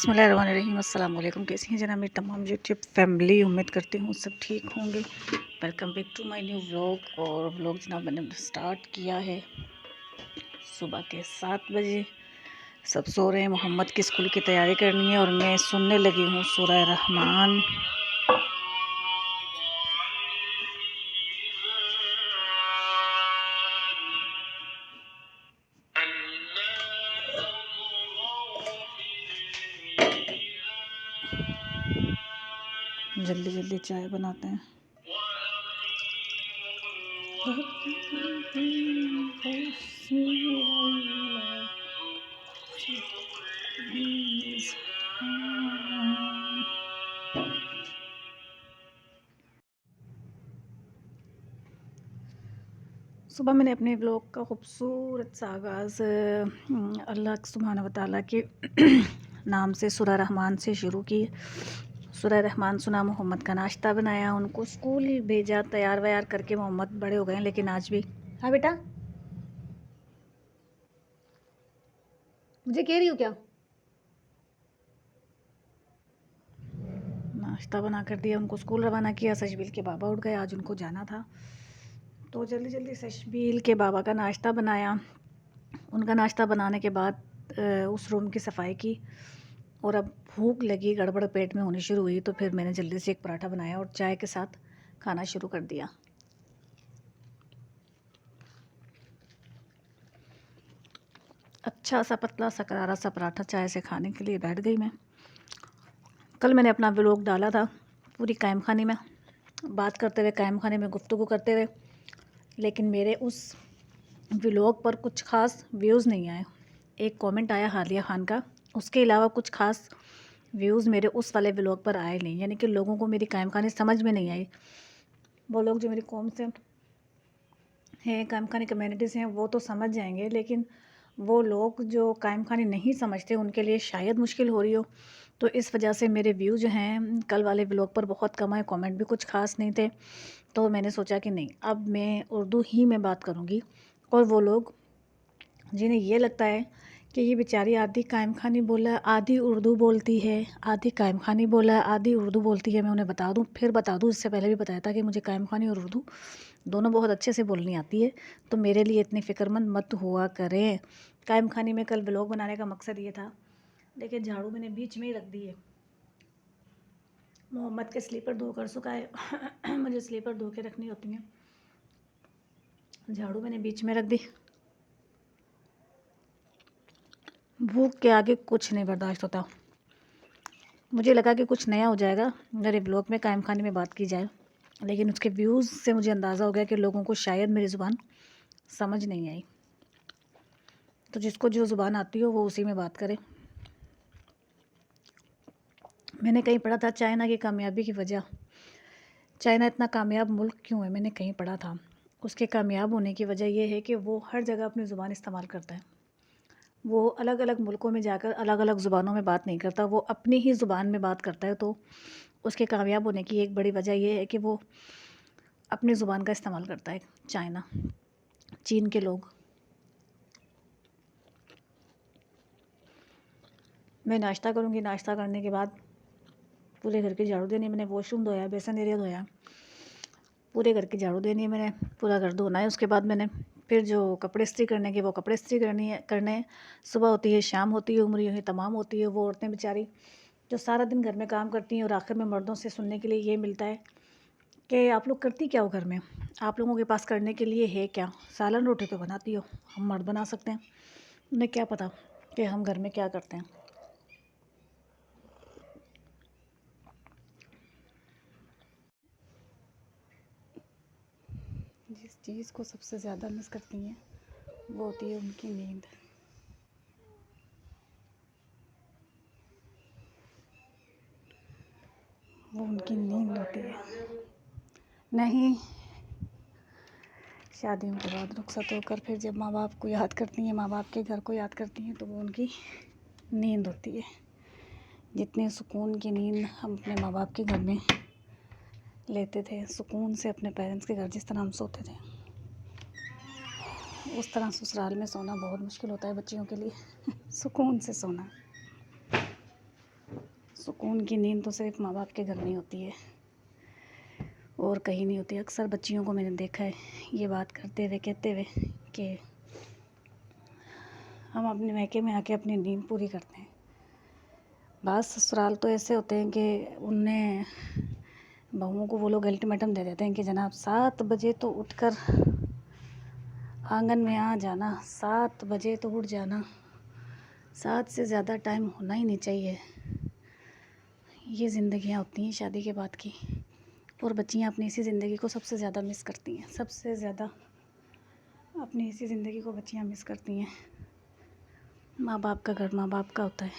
बिस्मिल्लाहिर्रहमानिर्रहीम। अस्सलाम वालेकुम। कैसी हैं जना मेरी तमाम यूट्यूब फैमिली, उम्मीद करती हूँ सब ठीक होंगे। Welcome back to my new vlog. और व्लॉग जनाब मैंने स्टार्ट किया है सुबह के 7 बजे। सब सो रहे हैं, मोहम्मद की स्कूल की तैयारी करनी है और मैं सुनने लगी हूँ सूरह रहमान। जल्दी जल्दी चाय बनाते हैं। सुबह मैंने अपने ब्लॉग का खूबसूरत सा आगाज़ अल्लाह सुब्हानहू व तआला के नाम से सूरह रहमान से शुरू की। सूरह रहमान सुना, मोहम्मद का नाश्ता बनाया, उनको स्कूल भेजा, तैयार व्यार करके। मोहम्मद बड़े हो गए हैं लेकिन आज भी, हाँ बेटा मुझे कह रही हो क्या? नाश्ता बना कर दिया, उनको स्कूल रवाना किया। सशबील के बाबा उठ गए, आज उनको जाना था तो जल्दी जल्दी सशबील के बाबा का नाश्ता बनाया। उनका नाश्ता बनाने के बाद उस रूम की सफाई की और अब भूख लगी, गड़बड़ पेट में होनी शुरू हुई तो फिर मैंने जल्दी से एक पराठा बनाया और चाय के साथ खाना शुरू कर दिया। अच्छा सा पतला सा करारा सा पराठा चाय से खाने के लिए बैठ गई मैं। कल मैंने अपना व्लॉग डाला था पूरी कायम खानी में, बात करते हुए, कायम खाने में गुफ्तगू करते हुए, लेकिन मेरे उस व्लॉग पर कुछ ख़ास व्यूज़ नहीं आए। एक कमेंट आया हालिया खान का, उसके अलावा कुछ ख़ास व्यूज़ मेरे उस वाले व्लॉग पर आए नहीं। यानी कि लोगों को मेरी कायम खानी समझ में नहीं आई। वो लोग जो मेरी कौम से हैं, कायम खानी कम्युनिटी से हैं, वो तो समझ जाएंगे, लेकिन वो लोग जो कायम खानी नहीं समझते उनके लिए शायद मुश्किल हो रही हो। तो इस वजह से मेरे व्यू जो हैं कल वाले व्लॉग पर बहुत कम आए, कमेंट भी कुछ ख़ास नहीं थे। तो मैंने सोचा कि नहीं, अब मैं उर्दू ही में बात करूँगी। और वो लोग जिन्हें ये लगता है कि ये बेचारी आधी कायम खानी बोला, आधी उर्दू बोलती है, आधी कायम खानी बोला, आधी उर्दू बोलती है, मैं उन्हें बता दूं, फिर बता दूं, इससे पहले भी बताया था कि मुझे कायम खानी और उर्दू दोनों बहुत अच्छे से बोलनी आती है। तो मेरे लिए इतनी फ़िक्रमंद मत हुआ करें। कायम खानी में कल व्लॉग बनाने का मकसद ये था, लेकिन झाड़ू मैंने बीच में ही रख दी है। मोहम्मद के स्लीपर धोकर सुखाए मुझे स्लीपर धो के रखनी होती हैं। झाड़ू मैंने बीच में रख दी। भूख के आगे कुछ नहीं बर्दाश्त होता। मुझे लगा कि कुछ नया हो जाएगा मेरे ब्लॉग में, कायम खाने में बात की जाए, लेकिन उसके व्यूज़ से मुझे अंदाज़ा हो गया कि लोगों को शायद मेरी ज़ुबान समझ नहीं आई। तो जिसको जो ज़ुबान आती हो वो उसी में बात करे। मैंने कहीं पढ़ा था चाइना की कामयाबी की वजह, चाइना इतना कामयाब मुल्क क्यों है, मैंने कहीं पढ़ा था उसके कामयाब होने की वजह यह है कि वो हर जगह अपनी ज़ुबान इस्तेमाल करता है। वो अलग अलग मुल्कों में जाकर अलग अलग ज़ुबानों में बात नहीं करता, वो अपनी ही ज़ुबान में बात करता है। तो उसके कामयाब होने की एक बड़ी वजह यह है कि वो अपनी ज़ुबान का इस्तेमाल करता है। चाइना, चीन के लोग। मैं नाश्ता करूँगी, नाश्ता करने के बाद पूरे घर की झाड़ू देनी है। मैंने वॉशरूम धोया, बेसन एरिया धोया, पूरे घर की झाड़ू देनी है मैंने, पूरा घर धोना है। उसके बाद मैंने फिर जो कपड़े इस्त्री करने के वो कपड़े इस्त्री करने हैं। सुबह होती है, शाम होती है, उम्र यूँ ही तमाम होती है। वो औरतें बेचारी जो सारा दिन घर में काम करती हैं और आखिर में मर्दों से सुनने के लिए ये मिलता है कि आप लोग करती क्या हो घर में, आप लोगों के पास करने के लिए है क्या, सालन रोटी तो बनाती हो, हम मर्द बना सकते हैं। उन्हें क्या पता कि हम घर में क्या करते हैं। जिस चीज़ को सबसे ज़्यादा मिस करती हैं वो होती है उनकी नींद। वो उनकी नींद होती है। नहीं, शादियों के बाद रुखसत होकर फिर जब माँ बाप को याद करती हैं, माँ बाप के घर को याद करती हैं, तो वो उनकी नींद होती है। जितने सुकून की नींद हम अपने माँ बाप के घर में लेते थे, सुकून से अपने पेरेंट्स के घर जिस तरह हम सोते थे, उस तरह ससुराल में सोना बहुत मुश्किल होता है बच्चियों के लिए सुकून से सोना। सुकून की नींद तो सिर्फ माँ बाप के घर में होती है और कहीं नहीं होती। अक्सर बच्चियों को मैंने देखा है ये बात करते हुए, कहते हुए कि हम अपने मैके में आके अपनी नींद पूरी करते हैं। बाद ससुराल तो ऐसे होते हैं कि उनने बहुओं को वो लोग अल्टीमेटम दे देते हैं कि जनाब 7 बजे तो उठकर आंगन में आ जाना, 7 बजे तो उठ जाना, 7 से ज़्यादा टाइम होना ही नहीं चाहिए। ये ज़िंदगियाँ होती हैं शादी के बाद की, और बच्चियाँ अपनी इसी ज़िंदगी को सबसे ज़्यादा मिस करती हैं। सबसे ज़्यादा अपनी इसी ज़िंदगी को बच्चियाँ मिस करती हैं। माँ बाप का घर माँ बाप का होता है।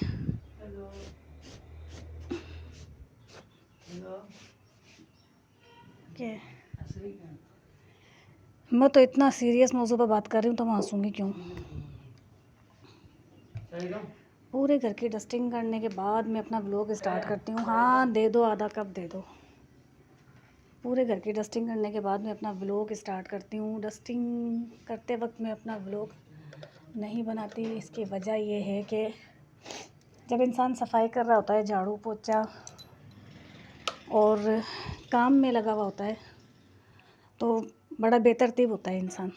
क्या मैं तो इतना सीरियस मौजू पर बात कर रही हूँ तो मैं हंसूँगी क्यों। पूरे घर की डस्टिंग करने के बाद मैं अपना व्लॉग स्टार्ट करती हूँ। हाँ दे दो, आधा कप दे दो। पूरे घर की डस्टिंग करने के बाद मैं अपना व्लॉग स्टार्ट करती हूँ। डस्टिंग करते वक्त मैं अपना व्लॉग नहीं बनाती, इसकी वजह ये है कि जब इंसान सफाई कर रहा होता है, झाड़ू पोछा और काम में लगा हुआ होता है, तो बड़ा बेतरतीब होता है इंसान।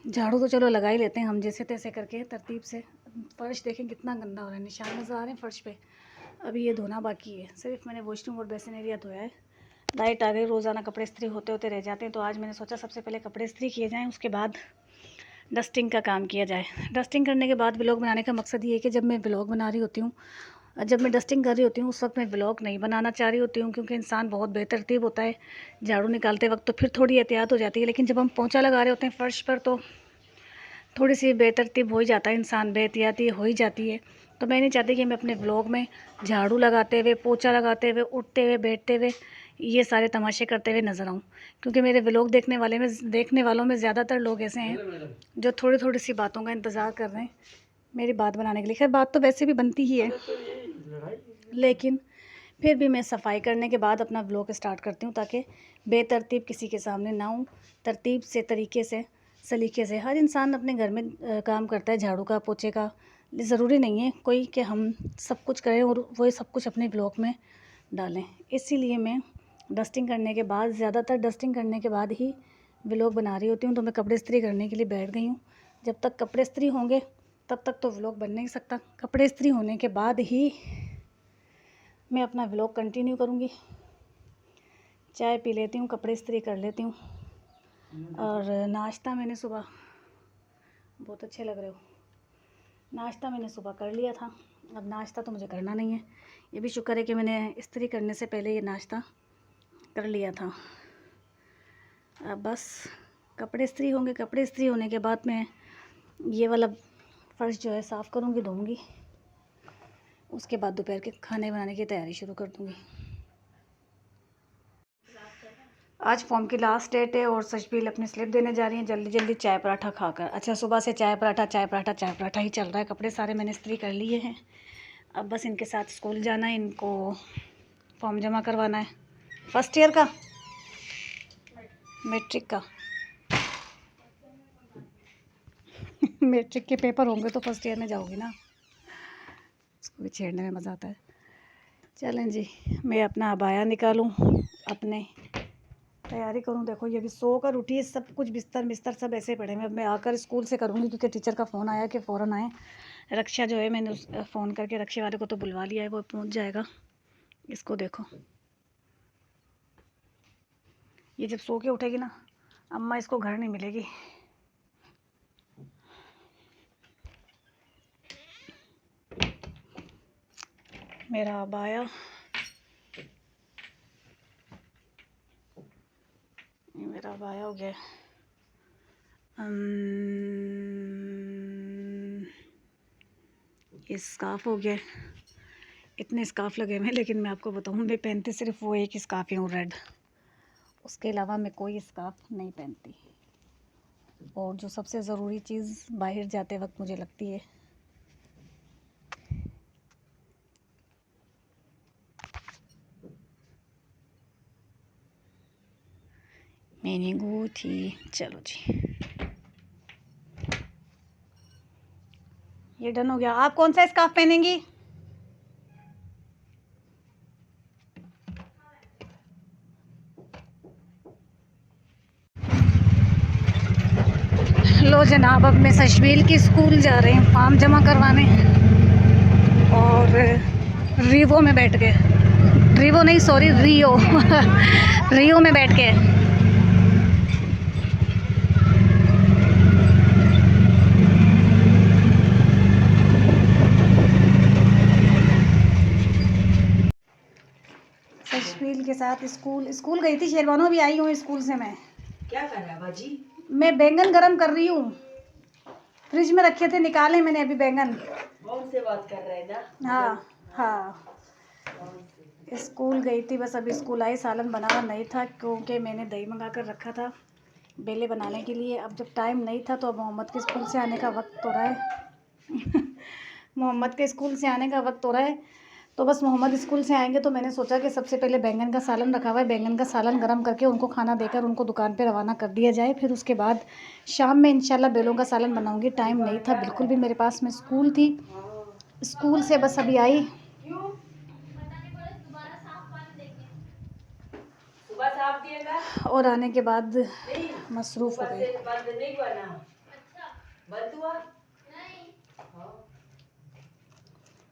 झाड़ू तो चलो लगा ही लेते हैं हम जैसे तैसे करके तरतीब से। फ़र्श देखें कितना गंदा हो रहा है, निशान नज़र आ रहे हैं फ़र्श पे। अभी ये धोना बाकी है। सिर्फ मैंने वॉशरूम और बेसिन एरिया धोया है। लाइट आ गई, रोज़ाना कपड़े इस्त्री होते होते रह जाते हैं, तो आज मैंने सोचा सबसे पहले कपड़े इस्त्री किए जाएँ, उसके बाद डस्टिंग का काम किया जाए। डस्टिंग करने के बाद व्लॉग बनाने का मकसद ये है कि जब मैं व्लॉग बना रही होती हूँ, जब मैं डस्टिंग कर रही होती हूँ, उस वक्त मैं व्लॉग नहीं बनाना चाह रही होती हूँ, क्योंकि इंसान बहुत बेतरतीब होता है। झाड़ू निकालते वक्त तो फिर थोड़ी एहतियात हो जाती है, लेकिन जब हम पोंछा लगा रहे होते हैं फ़र्श पर तो थोड़ी सी बेतरतीब हो ही जाता है इंसान, बेहतियाती हो ही जाती है। तो मैं नहीं चाहती कि मैं अपने व्लॉग में झाड़ू लगाते हुए, पोछा लगाते हुए, उठते हुए, बैठते हुए ये सारे तमाशे करते हुए नज़र आऊँ, क्योंकि मेरे व्लॉग देखने वालों में ज़्यादातर लोग ऐसे हैं जो थोड़ी थोड़ी सी बातों का इंतज़ार कर रहे हैं मेरी बात बनाने के लिए। खैर बात तो वैसे भी बनती ही है, लेकिन फिर भी मैं सफाई करने के बाद अपना व्लॉग स्टार्ट करती हूँ, ताकि बेतरतीब किसी के सामने ना हूँ। तरतीब से, तरीके से, सलीके से। हर इंसान अपने घर में काम करता है, झाड़ू का, पोछे का। ज़रूरी नहीं है कोई कि हम सब कुछ करें और वो सब कुछ अपने व्लॉग में डालें। इसीलिए मैं डस्टिंग करने के बाद, ज़्यादातर डस्टिंग करने के बाद ही व्लॉग बना रही होती हूँ। तो मैं कपड़े इस्त्री करने के लिए बैठ गई हूँ। जब तक कपड़े इस्त्री होंगे तब तक तो व्लॉग बन नहीं सकता। कपड़े इस्त्री होने के बाद ही मैं अपना व्लॉग कंटिन्यू करूँगी। चाय पी लेती हूँ, कपड़े इस्त्री कर लेती हूँ, और नाश्ता मैंने सुबह, बहुत अच्छे लग रहे हो, नाश्ता मैंने सुबह कर लिया था। अब नाश्ता तो मुझे करना नहीं है। ये भी शुक्र है कि मैंने इस्त्री करने से पहले ये नाश्ता कर लिया था। अब बस कपड़े इस्त्री होंगे। कपड़े इस्त्री होने के बाद मैं ये वाला फ़र्श जो है साफ़ करूँगी, धोऊँगी। उसके बाद दोपहर के खाने बनाने की तैयारी शुरू कर दूँगी। आज फॉर्म की लास्ट डेट है और सचबील अपनी स्लिप देने जा रही हैं जल्दी जल्दी चाय पराठा खाकर। अच्छा, सुबह से चाय पराठा चाय पराठा चाय पराठा ही चल रहा है। कपड़े सारे मैंने इस्त्री कर लिए हैं। अब बस इनके साथ स्कूल जाना है, इनको फॉर्म जमा करवाना है। फर्स्ट ईयर का, मैट्रिक का मैट्रिक के पेपर होंगे तो फर्स्ट ईयर में जाओगी ना। इसको भी छेड़ने में मज़ा आता है। चलें जी, मैं अपना अबाया निकालूं, अपने तैयारी करूं। देखो ये भी सो कर उठी है, सब कुछ बिस्तर सब ऐसे पड़े हैं। मैं आकर स्कूल से करूंगी, क्योंकि टीचर का फ़ोन आया कि फ़ौरन आए। रक्षा जो है, मैंने फ़ोन करके रक्षे वाले को तो बुलवा लिया है, वो पहुंच जाएगा। इसको देखो, ये जब सो के उठेगी ना, अम्मा इसको घर नहीं मिलेगी। मेरा अबाया, ये मेरा अबाया हो गया। ये स्कार्फ हो गया। इतने स्कार्फ लगे हुए हैं, लेकिन मैं आपको बताऊँ, मैं पहनती सिर्फ वो एक स्कार्फ ही हूँ, रेड। उसके अलावा मैं कोई स्कार्फ नहीं पहनती। और जो सबसे ज़रूरी चीज़ बाहर जाते वक्त मुझे लगती है, मैंने अंगूठी। चलो जी, ये डन हो गया। आप कौन सा स्कार्फ पहनेंगी? जनाब अब मैं सशमील की स्कूल जा रहे हैं फॉर्म जमा करवाने और रीवो में बैठ के रीवो नहीं सॉरी रियो रियो में बैठ के सशमील के साथ स्कूल गई थी। शेरवानो भी आई हूँ स्कूल से। मैं क्या कर रहा है बाजी? मैं बैंगन गरम कर रही हूँ। फ्रिज में रखे थे, निकाले मैंने अभी बैंगन। कौन से बात कर रहे हैं ना? हाँ स्कूल गई थी, बस अभी स्कूल आई। सालन बना हुआ नहीं था क्योंकि मैंने दही मंगा कर रखा था बेले बनाने के लिए। अब जब टाइम नहीं था तो अब मोहम्मद के स्कूल से आने का वक्त हो रहा है मोहम्मद के स्कूल से आने का वक्त हो रहा है तो बस मोहम्मद स्कूल से आएंगे तो मैंने सोचा कि सबसे पहले बैंगन का सालन रखा हुआ है, बैंगन का सालन गरम करके उनको खाना देकर उनको दुकान पे रवाना कर दिया जाए। फिर उसके बाद शाम में इंशाल्लाह बेलों का सालन बनाऊंगी। टाइम नहीं था बिल्कुल भी मेरे पास, में स्कूल थी। स्कूल से बस अभी आई। सुबह साफ दिएगा और आने के बाद मसरूफ़ हो गई। बंद नहीं हुआ ना? बंद हुआ?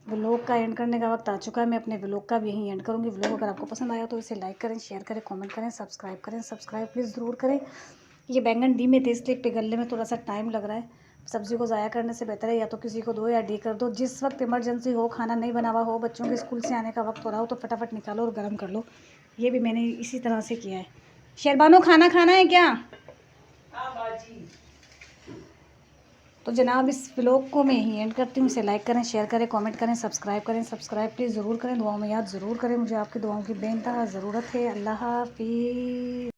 व्लॉग का एंड करने का वक्त आ चुका है। मैं अपने व्लॉग का भी यहीं एंड करूँगी। व्लॉग अगर आपको पसंद आया तो इसे लाइक करें, शेयर करें, कमेंट करें, सब्सक्राइब करें। सब्सक्राइब प्लीज़ ज़रूर करें। ये बैंगन डी में थे इसलिए पिघलने में थोड़ा सा टाइम लग रहा है। सब्ज़ी को ज़ाया करने से बेहतर है या तो किसी को दो या डी कर दो। जिस वक्त इमरजेंसी हो, खाना नहीं बना हुआ हो, बच्चों के स्कूल से आने का वक्त हो रहा हो तो फटाफट निकालो और गर्म कर लो। ये भी मैंने इसी तरह से किया है। शेरबानो खाना खाना है क्या? हाँ बाजी। तो जनाब इस व्लॉग को मैं यहीं एंड करती हूँ। इसे लाइक करें, शेयर करें, कमेंट करें, सब्सक्राइब करें। सब्सक्राइब प्लीज़ ज़रूर करें। दुआओं में याद ज़रूर करें। मुझे आपकी दुआओं की बेनतहा ज़रूरत है। अल्लाह हाफ़िज़।